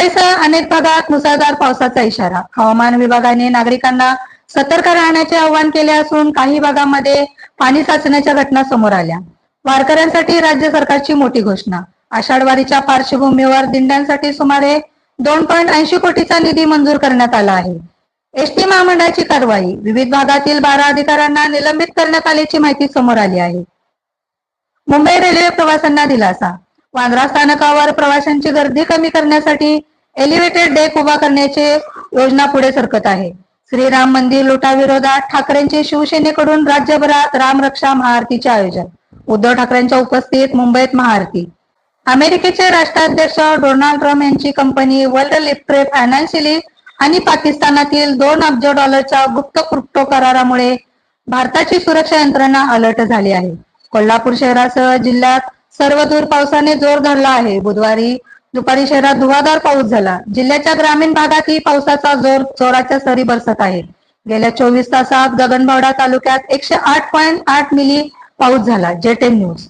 मुंबईसह अनेक भागात मुसळधार पावसाचा इशारा. हवामान विभागाने नागरिकांना सतर्क राहण्याचे आवाहन केले असून काही भागांमध्ये पाणी साचण्याच्या घटना समोर आल्या. वारकऱ्यांसाठी राज्य सरकारची मोठी घोषणा. आषाढ वारीच्या पार्श्वभूमीवर दिंड्यांसाठी सुमारे 2.80 कोटीचा निधी मंजूर करण्यात आला आहे. एसटी महामंडळाची कारवाई. विविध भागातील 12 अधिकाऱ्यांना निलंबित करण्यात आल्याची माहिती समोर आली आहे. मुंबई रेल्वे प्रवाशांना दिलासा. वांद्रा स्थानकावर प्रवाशांची गर्दी कमी करण्यासाठी एलिव्हेटेड डेक उभा करण्याची योजना पुढे सरकत आहे. श्रीराम मंदिर लुटाविरोधात ठाकरेंचे शिवसेनेकडून राज्यभरात रामरक्षा महाआरतीचे आयोजन. उद्धव ठाकरेंच्या उपस्थितीत मुंबईत महाआरती. अमेरिकेचे राष्ट्राध्यक्ष डोनाल्ड ट्रम्प यांची कंपनी वर्ल्ड लिफ्ट फायनान्शियली आणि पाकिस्तानातील 2 अब्ज डॉलरच्या गुप्त क्रिप्टो करारामुळे भारताची सुरक्षा यंत्रणा अलर्ट झाली आहे. कोल्हापूर शहरासह जिल्ह्यात सर्वदूर पावसाने जोर धरला आहे. बुधवारी दुपारी शहरात धुवाधार पाऊस झाला. जिल्ह्याच्या ग्रामीण भागातही पावसाचा जोराच्या सरी बरसत आहे. गेल्या 24 तासात गगनबावडा तालुक्यात 108.8 मिली पाऊस झाला. जेटेन न्यूज.